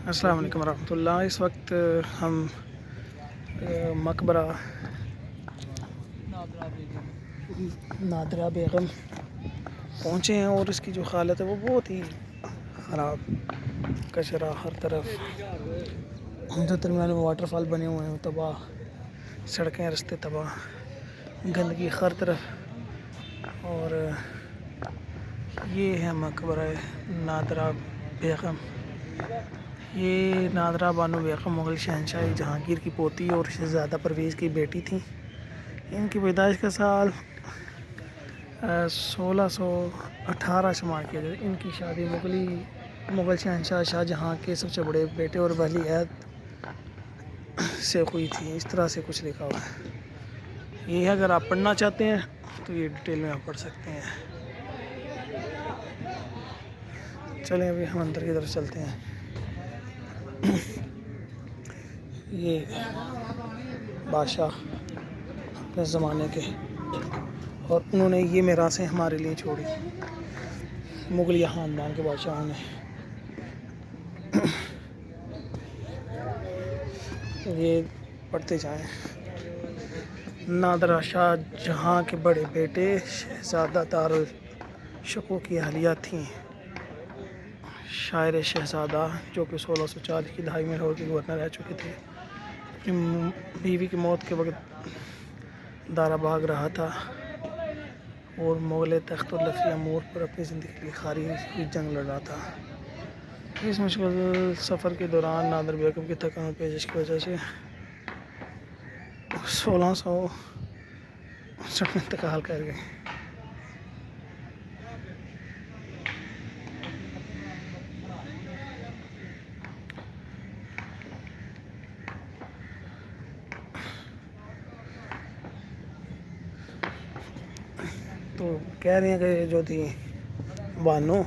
السلام علیکم ورحمۃ اللہ۔ اس وقت ہم مقبرہ نادرہ بیگم پہنچے ہیں اور اس کی جو حالت ہے وہ بہت ہی خراب، کچرا ہر طرف، جو درمیان میں واٹر فال بنے ہوئے ہیں تباہ، سڑکیں رستے تباہ، گندگی ہر طرف۔ اور یہ ہے مقبرہ نادرہ بیگم۔ یہ نادرہ بانو بیگم مغل شہنشاہ جہانگیر کی پوتی اور شہزادہ پرویز کی بیٹی تھیں۔ ان کی پیدائش کا سال 1618 شمار کیا جاتا ہے۔ ان کی شادی مغل شہنشاہ شاہ جہاں کے سب سے بڑے بیٹے اور ولی عہد سے ہوئی تھی، اس طرح سے کچھ لکھا ہوا ہے۔ یہ اگر آپ پڑھنا چاہتے ہیں تو یہ ڈیٹیل میں آپ پڑھ سکتے ہیں۔ چلیں ابھی ہم اندر کی طرف چلتے ہیں۔ یہ بادشاہ اپنے زمانے کے، اور انہوں نے یہ میراثیں ہمارے لیے چھوڑی، مغلیہ خاندان کے بادشاہوں نے۔ یہ پڑھتے جائیں۔ نادرہ شاہ جہاں کے بڑے بیٹے شہزادہ دارالشکوہ کی اہلیہ تھیں۔ شاعر شہزادہ جو کہ 1640 کی دہائی میں لاہور کے گورنر رہ چکے تھے، اپنی بیوی کی موت کے وقت دارا بھاگ رہا تھا اور مغل تخت الفی امور پر اپنی زندگی کے لیے خاری ہوئی جنگ لڑ رہا تھا۔ اس مشکل سفر کے دوران نادرہ بیگم کی تھکان اور پیچش کی وجہ سے 1659 میں انتقال کر گئے۔ تو کہہ رہے ہیں کہ جو تھی بانو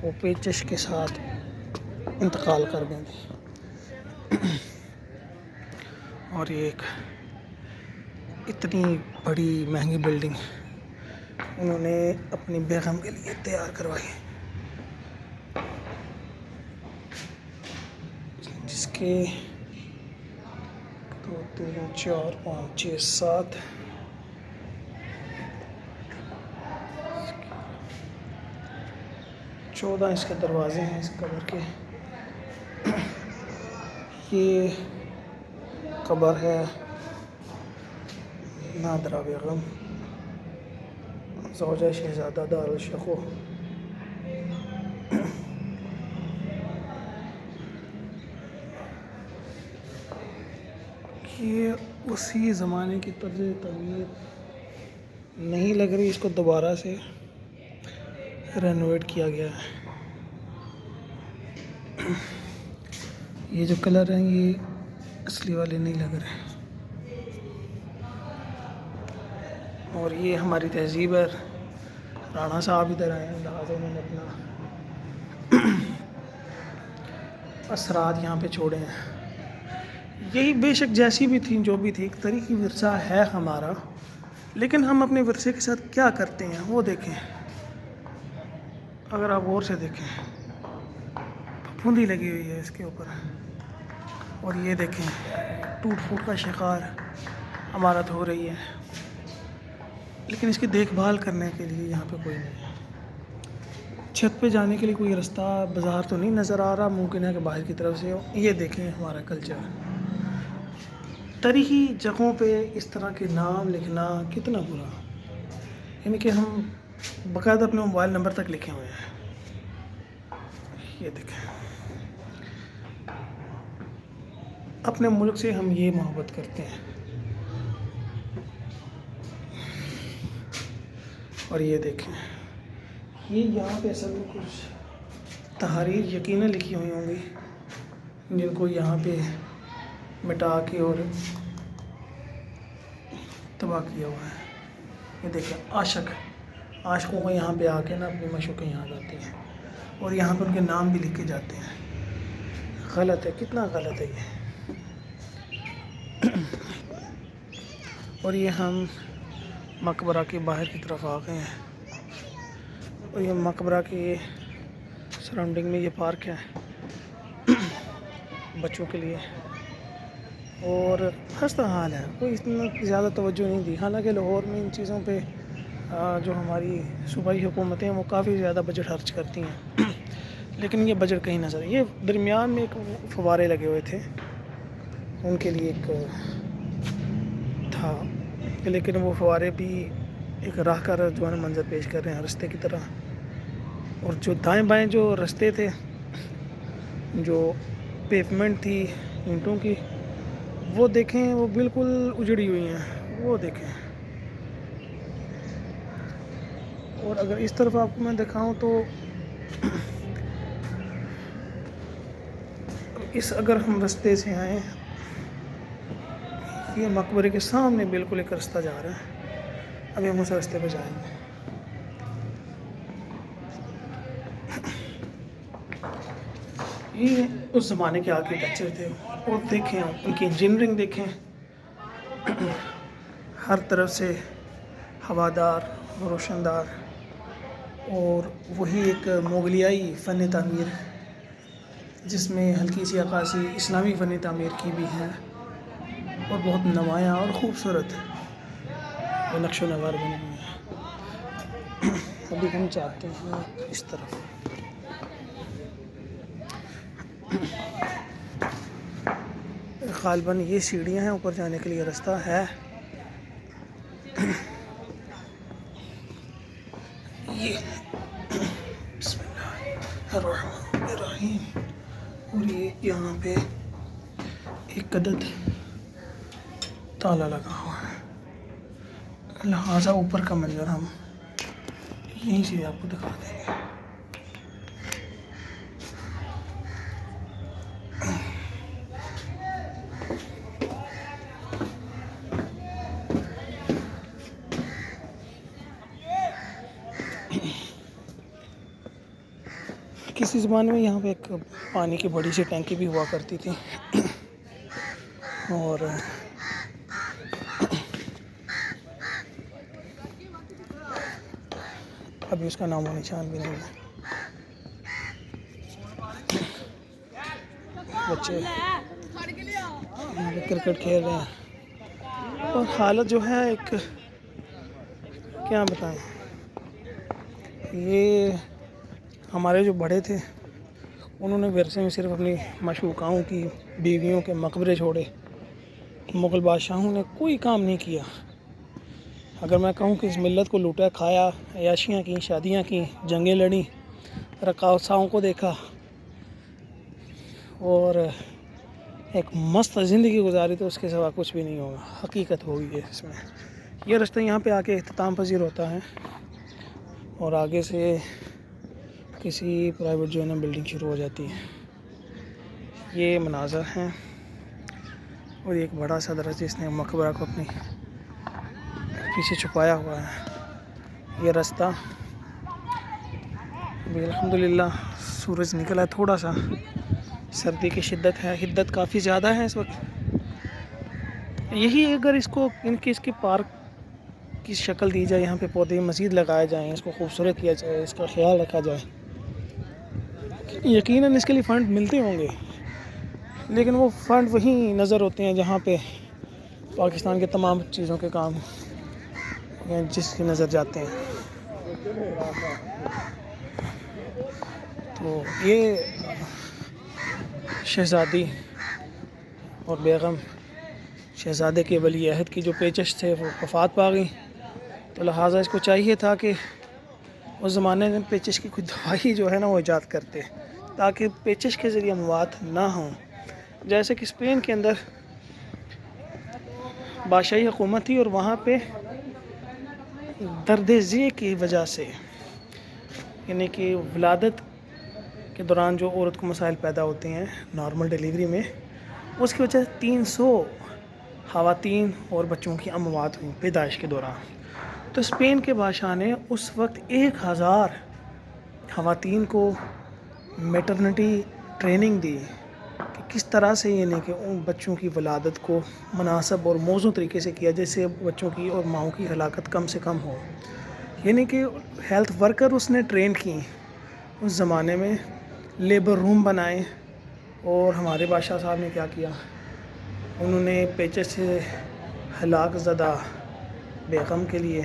وہ پیچش کے ساتھ انتقال کر گئی تھی۔ اور یہ ایک اتنی بڑی مہنگی بلڈنگ انہوں نے اپنی بیگم کے لیے تیار کروائی، جس کے 2 3 4 5 6 7 14 اس کے دروازے ہیں اس قبر کے۔ یہ قبر ہے نادرہ بیگم زوجہ شہزادہ دارالشکوہ۔ یہ اسی زمانے کی طرز تعمیر نہیں لگ رہی، اس کو دوبارہ سے رینوویٹ کیا گیا ہے۔ یہ جو کلر ہیں یہ اصلی والے نہیں لگ رہے۔ اور یہ ہماری تہذیب ہے۔ رانا صاحب ادھر آئے ہیں، لہٰذا انہوں نے اپنا اثرات یہاں پہ چھوڑے ہیں۔ یہی بے شک جیسی بھی تھیں، جو بھی تھی، ایک تاریخی ورثہ ہے ہمارا، لیکن ہم اپنے ورثے کے ساتھ کیا کرتے ہیں وہ دیکھیں۔ اگر آپ غور سے دیکھیں، پھپھوندی لگی ہوئی ہے اس کے اوپر، اور یہ دیکھیں ٹوٹ پھوٹ کا شکار عمارت ہو رہی ہے، لیکن اس کی دیکھ بھال کرنے کے لیے یہاں پہ کوئی نہیں ہے۔ چھت پہ جانے کے لیے کوئی رستہ بازار تو نہیں نظر آ رہا، ممکن ہے کہ باہر کی طرف سے ہو۔ یہ دیکھیں ہمارا کلچر، تاریخی جگہوں پہ اس طرح کے نام لکھنا کتنا برا، یعنی کہ ہم باقاعدہ اپنے موبائل نمبر تک لکھے ہوئے ہیں۔ یہ دیکھیں، اپنے ملک سے ہم یہ محبت کرتے ہیں۔ اور یہ دیکھیں، یہ یہاں پہ اصل میں کچھ تحاریر یقیناً لکھی ہوئی ہوں گی، جن کو یہاں پہ مٹا کے اور تباہ کیا ہوا ہے۔ یہ دیکھیں، عاشقوں کو یہاں پہ آ کے نا اپنی معشوقیں یہاں جاتی ہیں، اور یہاں پہ ان کے نام بھی لکھ کے جاتے ہیں۔ غلط ہے، کتنا غلط ہے یہ۔ اور یہ ہم مقبرہ کے باہر کی طرف آ گئے ہیں، اور یہ مقبرہ کے سراؤنڈنگ میں یہ پارک ہے۔ بچوں کے لیے، اور خستہ حال ہے، کوئی اتنا زیادہ توجہ نہیں دی. حالانکہ لاہور میں ان چیزوں پہ جو ہماری صوبائی حکومتیں ہیں وہ کافی زیادہ بجٹ خرچ کرتی ہیں، لیکن یہ بجٹ کہیں نظر. یہ درمیان میں ایک فوارے لگے ہوئے تھے ان کے لیے ایک تھا، لیکن وہ فوارے بھی ایک راہ کا جو ہے نا منظر پیش کر رہے ہیں رستے کی طرح. اور جو دائیں بائیں جو رستے تھے، جو پیومنٹ تھی اینٹوں کی، وہ دیکھیں وہ بالکل اجڑی ہوئی ہیں، وہ دیکھیں. اور اگر اس طرف آپ کو میں دکھاؤں تو اگر ہم رستے سے آئیں، یہ مقبرے کے سامنے بالکل ایک رستہ جا رہا ہے، ابھی ہم اس رستے پہ جائیں گے. یہ اس زمانے کے آرکیٹیکچر تھے، اور دیکھیں ان کی انجینئرنگ دیکھیں، ہر طرف سے ہوادار، روشندار، اور وہی ایک مغلیائی فن تعمیر جس میں ہلکی سی عکاسی اسلامی فن تعمیر کی بھی ہے، اور بہت نمایاں اور خوبصورت وہ نقش و نگار بنے ہوئے ہیں. ابھی ہم چاہتے ہیں اس طرف. غالباً یہ سیڑھیاں ہیں، اوپر جانے کے لیے رستہ ہے. یہ بسم اللہ الرحمن الرحیم. اور یہ یہاں پہ ایک عدد تالا لگا ہوا ہے، لہٰذا اوپر کا منظر ہم یہیں سے آپ کو دکھا دیں گے. کسی زمانے میں یہاں پہ ایک پانی کی بڑی سی ٹینکی بھی ہوا کرتی تھی، اور ابھی اس کا نام و نشان بھی نہیں ہے. بچے کرکٹ کھیل رہے ہیں، اور حالت جو ہے ایک کیا بتائیں. یہ ہمارے جو بڑے تھے انہوں نے ورثے میں صرف اپنی معشوقاؤں کی بیویوں کے مقبرے چھوڑے. مغل بادشاہوں نے کوئی کام نہیں کیا. اگر میں کہوں کہ اس ملت کو لوٹا کھایا، عیاشیاں کی، شادیاں کی، جنگیں لڑیں، رقاصاؤں کو دیکھا، اور ایک مست زندگی گزاری، تو اس کے سوا کچھ بھی نہیں ہوگا. حقیقت ہوگی ہے اس میں. یہ رستہ یہاں پہ آ کے اختتام پذیر ہوتا ہے، اور آگے سے کسی پرائیویٹ جو ہے نا بلڈنگ شروع ہو جاتی ہے. یہ مناظر ہیں، اور ایک بڑا سا درخت جس نے مقبرہ کو اپنی پیچھے چھپایا ہوا ہے. یہ رستہ ابھی الحمدللہ سورج نکلا ہے، تھوڑا سا سردی کی شدت ہے، حدت کافی زیادہ ہے اس وقت. یہی اگر اس کی پارک کی شکل دی جائے، یہاں پہ پودے مزید لگائے جائیں، اس کو خوبصورت کیا جائے، اس کا خیال رکھا جائے، یقیناً اس کے لیے فنڈ ملتے ہوں گے، لیکن وہ فنڈ وہیں نظر ہوتے ہیں جہاں پہ پاکستان کے تمام چیزوں کے کام جس کی نظر جاتے ہیں. تو یہ شہزادی اور بیگم شہزادے کے ولی عہد کی جو پیچش تھے وہ وفات پا گئی، تو لہٰذا اس کو چاہیے تھا کہ اس زمانے میں پیچش کی کوئی دوائی جو ہے نا وہ ایجاد کرتے، تاکہ پیچش کے ذریعے اموات نہ ہوں. جیسے کہ اسپین کے اندر بادشاہی حکومت تھی، اور وہاں پہ درد ذی کی وجہ سے، یعنی کہ ولادت کے دوران جو عورت کو مسائل پیدا ہوتے ہیں نارمل ڈیلیوری میں، اس کی وجہ سے 300 خواتین اور بچوں کی اموات ہوئیں پیدائش کے دوران. تو اسپین کے بادشاہ نے اس وقت 1000 خواتین کو میٹرنٹی ٹریننگ دی کہ کس طرح سے، یعنی کہ ان بچوں کی ولادت کو مناسب اور موزوں طریقے سے کیا، جس سے بچوں کی اور ماؤں کی ہلاکت کم سے کم ہو. یعنی کہ ہیلتھ ورکر اس نے ٹرین کی اس زمانے میں، لیبر روم بنائے، اور ہمارے بادشاہ صاحب نے کیا کیا، انہوں نے پیچے سے ہلاک زدہ بیگم کے لیے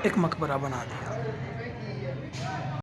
ایک مقبرہ بنا دیا۔